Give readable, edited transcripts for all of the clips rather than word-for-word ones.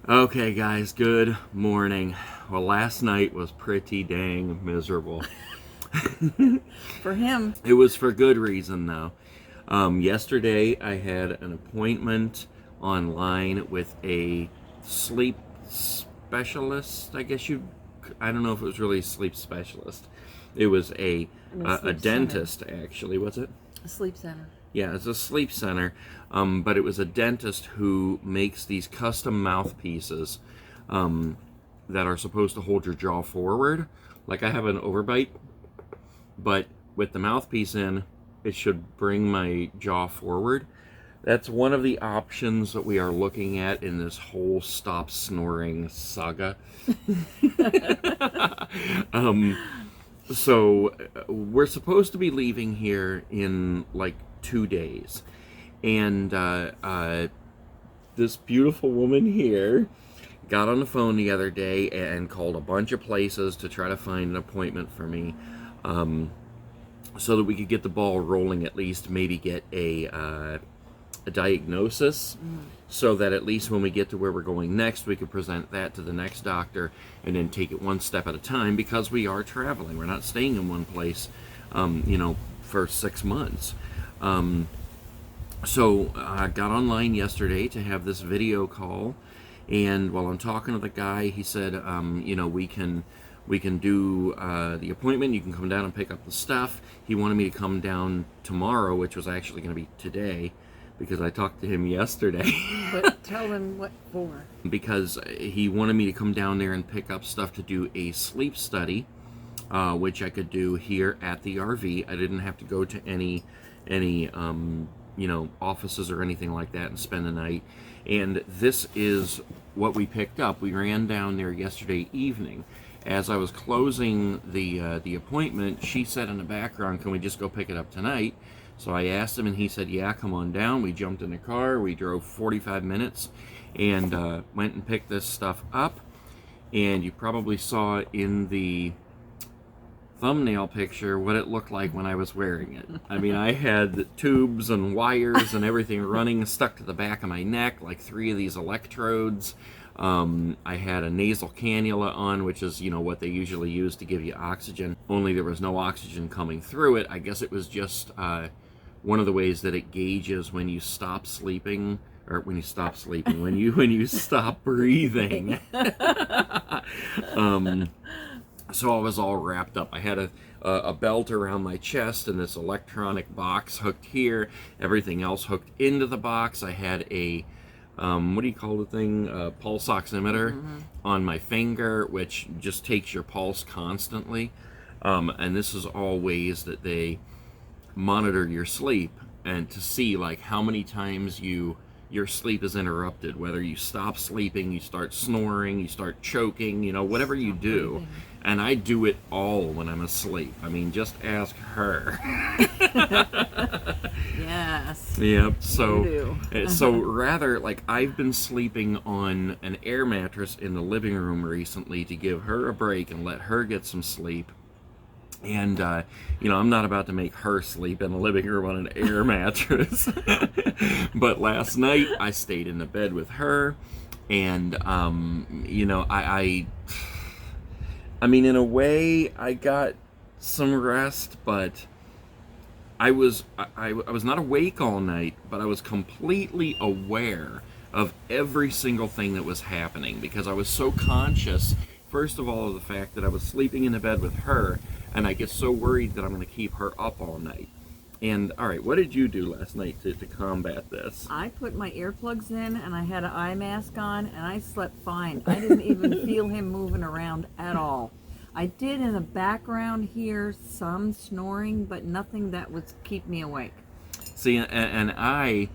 Okay, guys, good morning. Well, last night was pretty dang miserable. For him. It was for good reason, though. Yesterday, I had an appointment online with a sleep specialist. I don't know if it was really a sleep specialist. It was a dentist, actually. What's it? A sleep center. Yeah, it's a sleep center, but it was a dentist who makes these custom mouthpieces that are supposed to hold your jaw forward. Like I have an overbite, but with the mouthpiece in, it should bring my jaw forward. That's one of the options that we are looking at in this whole stop snoring saga. So we're supposed to be leaving here in like 2 days, and this beautiful woman here got on the phone the other day and called a bunch of places to try to find an appointment for me, so that we could get the ball rolling, at least maybe get a diagnosis, so that at least when we get to where we're going next, we could present that to the next doctor and then take it one step at a time, because we are traveling. We're not staying in one place, for 6 months. So I got online yesterday to have this video call, and while I'm talking to the guy, he said, we can do the appointment. You can come down and pick up the stuff. He wanted me to come down tomorrow, which was actually going to be today, because I talked to him yesterday. But tell them what for. Because he wanted me to come down there and pick up stuff to do a sleep study, which I could do here at the RV. I didn't have to go to any offices or anything like that and spend the night. And this is what we picked up. We ran down there yesterday evening. As I was closing the appointment, she said in the background, "Can we just go pick it up tonight?" So I asked him, and he said, "Yeah, come on down." We jumped in the car. We drove 45 minutes and went and picked this stuff up. And you probably saw in the thumbnail picture what it looked like when I was wearing it. I mean, I had tubes and wires and everything running stuck to the back of my neck, like 3 of these electrodes. I had a nasal cannula on, which is, what they usually use to give you oxygen, only there was no oxygen coming through it. I guess it was just one of the ways that it gauges when you stop sleeping, or when you stop breathing. So I was all wrapped up. I had a belt around my chest and this electronic box hooked here, everything else hooked into the box. I had a what do you call the thing? Pulse oximeter on my finger, which just takes your pulse constantly. And this is all ways that they monitor your sleep and to see like how many times your sleep is interrupted, whether you stop sleeping, you start snoring, you start choking, whatever you do. And I do it all when I'm asleep. I mean, just ask her. Yes. Yep. So, you do. so rather, like, I've been sleeping on an air mattress in the living room recently to give her a break and let her get some sleep. And, I'm not about to make her sleep in the living room on an air mattress. But last night, I stayed in the bed with her. And, I mean, in a way, I got some rest, but I was not awake all night, but I was completely aware of every single thing that was happening, because I was so conscious, first of all, of the fact that I was sleeping in the bed with her, and I get so worried that I'm going to keep her up all night. And, all right, what did you do last night to combat this? I put my earplugs in, and I had an eye mask on, and I slept fine. I didn't even feel him moving around at all. I did in the background hear some snoring, but nothing that would keep me awake. See, and I,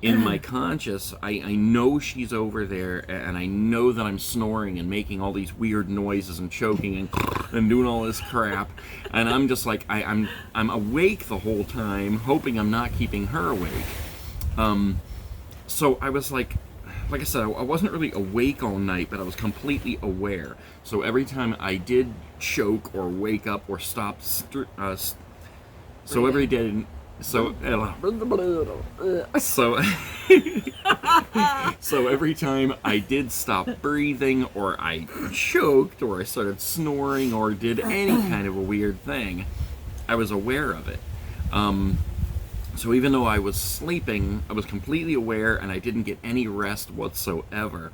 in my conscious, I know she's over there, and I know that I'm snoring and making all these weird noises and choking and doing all this crap, and I'm just like, I'm awake the whole time, hoping I'm not keeping her awake. So I was like I said, I wasn't really awake all night, but I was completely aware. So every time I did choke or wake up or stop, so every day. So So every time I did stop breathing, or I choked, or I started snoring, or did any kind of a weird thing, I was aware of it. So even though I was sleeping, I was completely aware, and I didn't get any rest whatsoever.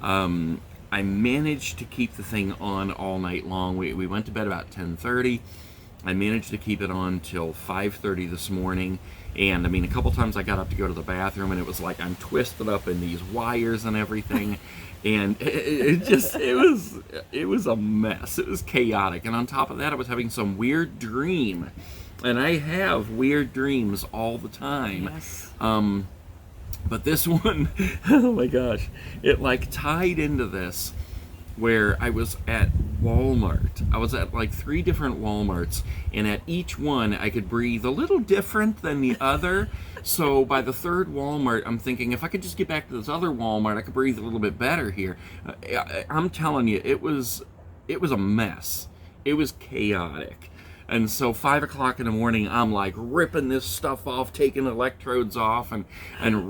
I managed to keep the thing on all night long. We went to bed about 10:30. I managed to keep it on till 5:30 this morning. And I mean, a couple times I got up to go to the bathroom, and it was like I'm twisted up in these wires and everything. And it was a mess. It was chaotic. And on top of that, I was having some weird dream. And I have weird dreams all the time. Yes. But this one, oh my gosh, it like tied into this, where I was at Walmart. I was at like 3 different Walmarts, and at each one I could breathe a little different than the other. So by the 3rd Walmart, I'm thinking if I could just get back to this other Walmart, I could breathe a little bit better here. I'm telling you, it was a mess. It was chaotic. And so 5 o'clock in the morning, I'm like ripping this stuff off, taking electrodes off, and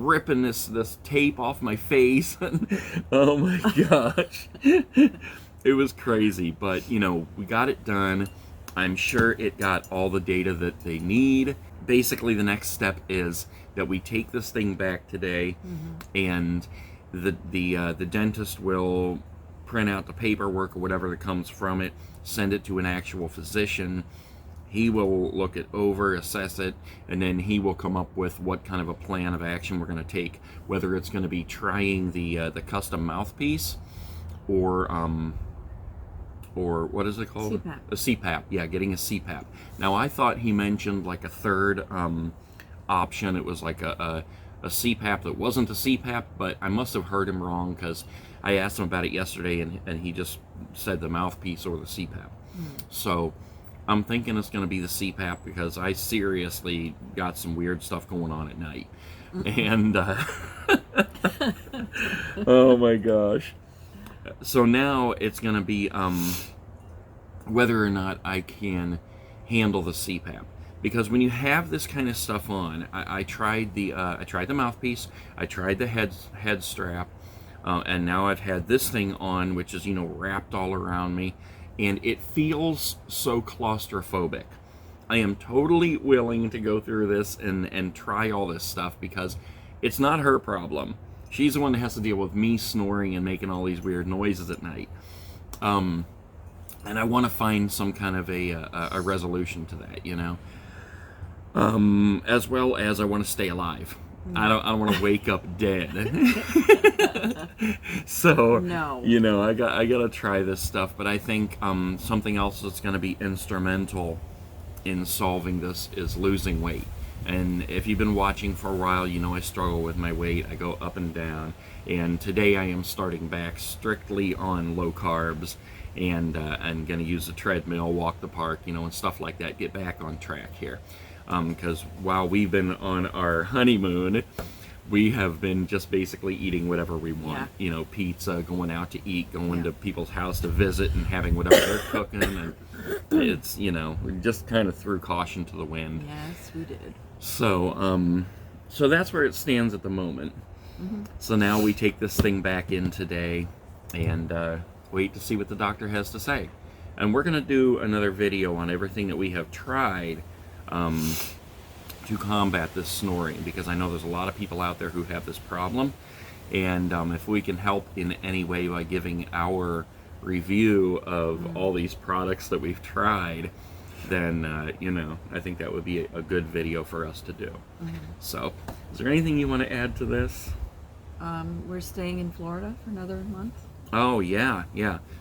ripping this tape off my face. And, oh my gosh. It was crazy, but you know, we got it done. I'm sure it got all the data that they need. Basically, the next step is that we take this thing back today, and the dentist will print out the paperwork or whatever that comes from it, send it to an actual physician. He will look it over, assess it, and then he will come up with what kind of a plan of action we're going to take, whether it's going to be trying the custom mouthpiece, or what is it called? CPAP. A CPAP. Yeah, getting a CPAP. Now, I thought he mentioned like a third option. It was like a CPAP that wasn't a CPAP, but I must have heard him wrong, because I asked him about it yesterday, and he just said the mouthpiece or the CPAP. So I'm thinking it's going to be the CPAP, because I seriously got some weird stuff going on at night. And oh my gosh. So now it's going to be whether or not I can handle the CPAP. Because when you have this kind of stuff on, I tried the mouthpiece, I tried the head strap, and now I've had this thing on, which is, you know, wrapped all around me, and it feels so claustrophobic. I am totally willing to go through this and try all this stuff, because it's not her problem. She's the one that has to deal with me snoring and making all these weird noises at night. And I want to find some kind of a resolution to that, you know. As well as I want to stay alive. I don't want to wake up dead. So, No. you know, I got to try this stuff. But I think something else that's going to be instrumental in solving this is losing weight. And if you've been watching for a while, you know I struggle with my weight. I go up and down. And today I am starting back strictly on low carbs, and I'm going to use the treadmill, walk the park, you know, and stuff like that. Get back on track here. Because while we've been on our honeymoon, we have been just basically eating whatever we want. Yeah. You know, pizza, going out to eat, going to people's house to visit, and having whatever they're cooking. And it's, you know, we just kind of threw caution to the wind. Yes, we did. So, so that's where it stands at the moment. So now we take this thing back in today, and wait to see what the doctor has to say. And we're going to do another video on everything that we have tried to combat this snoring, because I know there's a lot of people out there who have this problem, and if we can help in any way by giving our review of all these products that we've tried, then you know, I think that would be a good video for us to do. So, is there anything you want to add to this? We're staying in Florida for another month. Oh, yeah.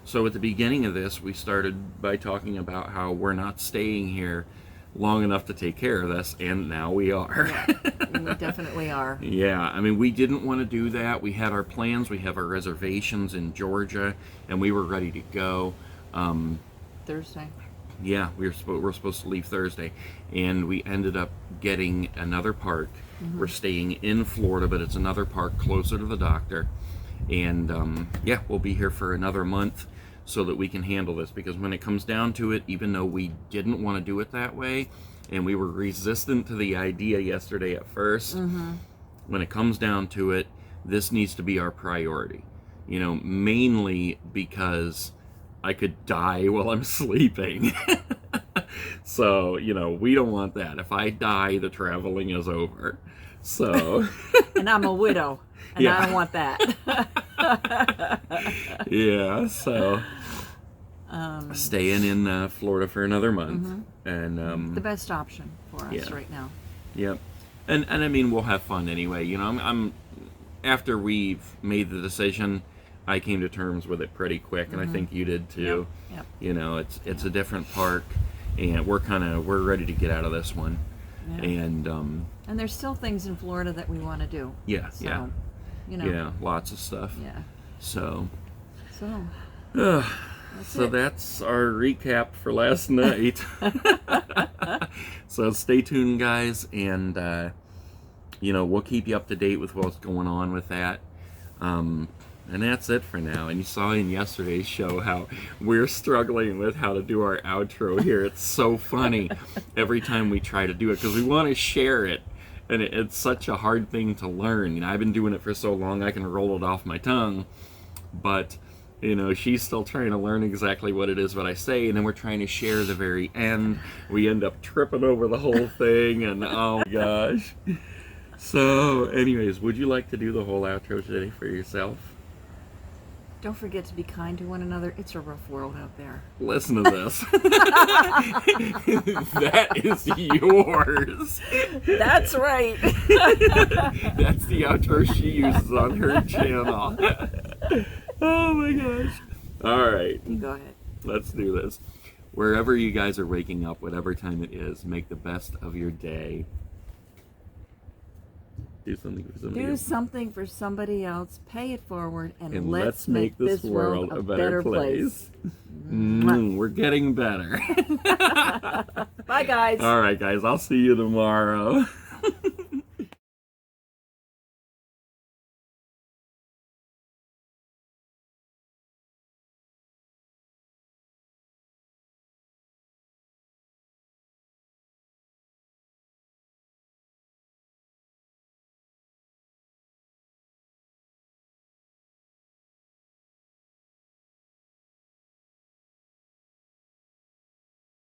So at the beginning of this, we started by talking about how we're not staying here long enough to take care of this, and now we are. Yeah, we definitely are. Yeah, I mean, we didn't want to do that. We had our plans, we have our reservations in Georgia, and we were ready to go. Thursday. Yeah, we're supposed to leave Thursday, and we ended up getting another park. We're staying in Florida, but it's another park closer to the doctor, and yeah, we'll be here for another month so that we can handle this, because when it comes down to it, even though we didn't want to do it that way, and we were resistant to the idea yesterday at first, when it comes down to it, this needs to be our priority. You know, mainly because I could die while I'm sleeping. So, you know, we don't want that. If I die, the traveling is over. So. And I'm a widow, and I don't want that. Yeah, so staying in Florida for another month, and the best option for us right now. Yep, and I mean, we'll have fun anyway. You know, I'm after we've made the decision, I came to terms with it pretty quick, and I think you did too. Yep. You know, it's a different park, and we're ready to get out of this one. Yeah. And there's still things in Florida that we want to do. Yeah, so, yeah. You know. Yeah, lots of stuff. Yeah. So that's our recap for last night. So stay tuned, guys, and you know, we'll keep you up to date with what's going on with that. And that's it for now. And you saw in yesterday's show how we're struggling with how to do our outro here. It's so funny every time we try to do it because we want to share it. And it's such a hard thing to learn. You know, I've been doing it for so long I can roll it off my tongue. But, you know, she's still trying to learn exactly what it is what I say. And then we're trying to share the very end. We end up tripping over the whole thing. And oh my gosh. So, anyways, would you like to do the whole outro today for yourself? Don't forget to be kind to one another. It's a rough world out there. Listen to this. That is yours. That's right. That's the outro she uses on her channel. Oh my gosh. All right. You go ahead. Let's do this. Wherever you guys are waking up, whatever time it is, make the best of your day. Do something for somebody else. Do something for somebody else. Pay it forward, and let's make this world a better place. We're getting better. Bye, guys. All right, guys. I'll see you tomorrow.